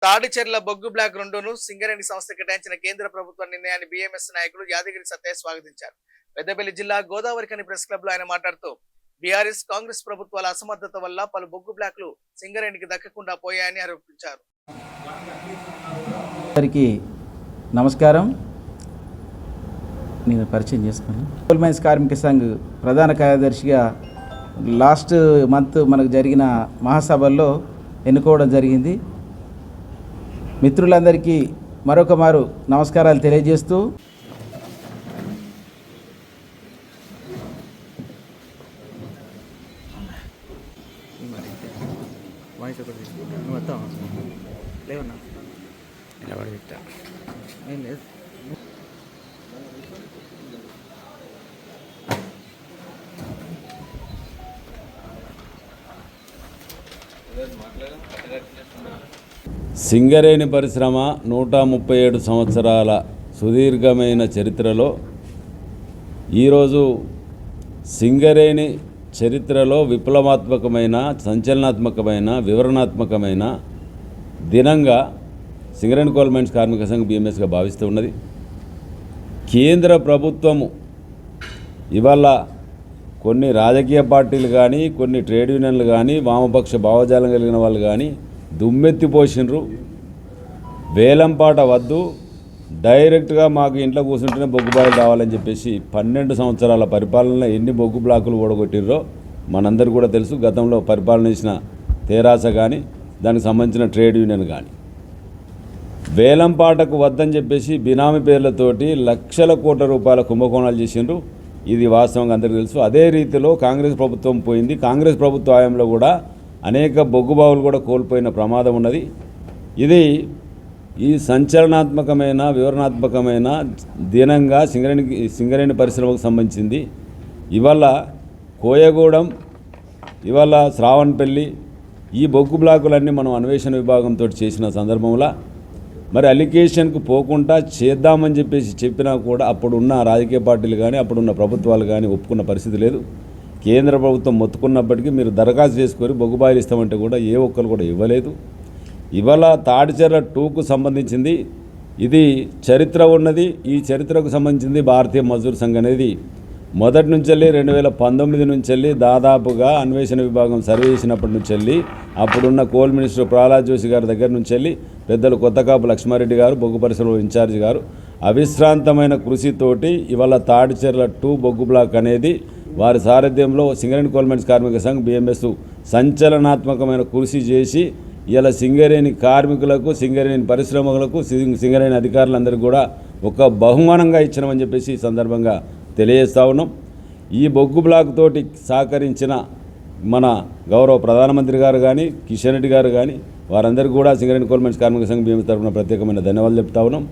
తాడిచెర్ల బొగ్గు బ్లాక్ 2ను సింగరేణి సంస్థ కేటాయించిన కేంద్ర ప్రభుత్వ నిర్ణయాన్ని బీఎంఎస్ నాయకులు యాదగిరి సత్తయ్య స్వాగతించారు. పెద్దపల్లి జిల్లా గోదావరిఖని ప్రెస్ క్లబ్ లో ఆయన మాట్లాడుతూ బీఆర్ఎస్ కాంగ్రెస్ ప్రభుత్వాల అసమర్థత వల్ల పలు బొగ్గు బ్లాక్లు సింగరేణికి దక్కకుండా పోయాయని ఆరోపించారు. నమస్కారం. నేను పరిచయం చేసుకున్నాను. కోల్ మైన్స్ కార్మిక సంఘ్ ప్రధాన కార్యదర్శిగా లాస్ట్ మంత్ మనకు జరిగిన మహాసభల్లో ఎన్నుకోవడం జరిగింది. మిత్రులందరికీ మరొక మారు నమస్కారాలు తెలియజేస్తూ సింగరేణి పరిశ్రమ 137 సంవత్సరాల సుదీర్ఘమైన చరిత్రలో ఈరోజు సింగరేణి చరిత్రలో విప్లవాత్మకమైన, సంచలనాత్మకమైన, వివరణాత్మకమైన దినంగా సింగరేణి కోల్ మైన్స్ కార్మిక సంఘం బీఎంఎస్గా భావిస్తూ ఉన్నది. కేంద్ర ప్రభుత్వము ఇవాళ కొన్ని రాజకీయ పార్టీలు కానీ, కొన్ని ట్రేడ్ యూనియన్లు కానీ, వామపక్ష భావజాలం కలిగిన వాళ్ళు కానీ దుమ్మెత్తిపోసినరు. వేలంపాట వద్దు, డైరెక్ట్గా మాకు ఇంట్లో కూర్చుంటేనే బొగ్గు బాయిలు రావాలని చెప్పేసి 12 సంవత్సరాల పరిపాలనలో ఎన్ని బొగ్గు బ్లాకులు ఓడగొట్టిర్రో మనందరూ కూడా తెలుసు. గతంలో పరిపాలన చేసిన తెరాస కానీ, దానికి సంబంధించిన ట్రేడ్ యూనియన్ కానీ వేలంపాటకు వద్దని చెప్పేసి బినామీ పేర్లతోటి లక్షల కోట్ల రూపాయల కుంభకోణాలు చేసిండ్రు. ఇది వాస్తవంగా అందరికీ తెలుసు. అదే రీతిలో కాంగ్రెస్ ప్రభుత్వం పోయింది. కాంగ్రెస్ ప్రభుత్వ హయాంలో కూడా అనేక బొగ్గు బావులు కూడా కోల్పోయిన ప్రమాదం ఉన్నది. ఇది ఈ సంచలనాత్మకమైన, వివరణాత్మకమైన దినంగా సింగరేణి పరిశ్రమకు సంబంధించింది. ఇవాళ కోయగూడెం, ఇవాళ శ్రావణపల్లి, ఈ బొగ్గు బ్లాకులన్నీ మనం అన్వేషణ విభాగంతో చేసిన సందర్భంలో మరి అలిగేషన్కు పోకుండా చేద్దామని చెప్పేసి చెప్పినా కూడా అప్పుడున్న రాజకీయ పార్టీలు కానీ, అప్పుడున్న ప్రభుత్వాలు కానీ ఒప్పుకున్న పరిస్థితి లేదు. కేంద్ర ప్రభుత్వం మొత్తుకున్నప్పటికీ మీరు దరఖాస్తు చేసుకొని బొగ్గు బాయిలు ఇస్తామంటే కూడా ఏ ఒక్కరు కూడా ఇవ్వలేదు. ఇవాళ తాడిచెర్ల 2కు సంబంధించింది ఇది చరిత్ర ఉన్నది. ఈ చరిత్రకు సంబంధించింది భారతీయ మజ్దూర్ సంఘ్ అనేది మొదటి నుంచి 2019 నుంచి దాదాపుగా అన్వేషణ విభాగం సర్వే చేసినప్పటి నుంచి అప్పుడున్న కోల్ మినిస్టర్ ప్రహ్లాద్ జోషి గారి దగ్గర నుంచి పెద్దలు కొత్తకాపు లక్ష్మారెడ్డి గారు, బొగ్గు పరిశ్రమ ఇన్ఛార్జ్ గారు అవిశ్రాంతమైన కృషితోటి ఇవాళ తాడిచెర్ల 2 బొగ్గు బ్లాక్ అనేది వారి సారథ్యంలో సింగరేణి కోల్ మైన్స్ కార్మిక సంఘ్ బీఎంఎస్ సంచలనాత్మకమైన కృషి చేసి ఇలా సింగరేణి కార్మికులకు, సింగరేణి పరిశ్రమలకు, సింగరేణి అధికారులందరికీ కూడా ఒక బహుమానంగా ఇచ్చినామని చెప్పేసి ఈ సందర్భంగా తెలియజేస్తూ ఉన్నాం. ఈ బొగ్గు బ్లాక్ తోటి సహకరించిన మన గౌరవ ప్రధానమంత్రి గారు కానీ, కిషన్ రెడ్డి గారు కానీ వారందరికీ కూడా సింగరేణి కోల్ మైన్స్ కార్మిక సంఘం బీఎంఎస్ తరఫున ప్రత్యేకమైన ధన్యవాదాలు చెప్తా ఉన్నాం.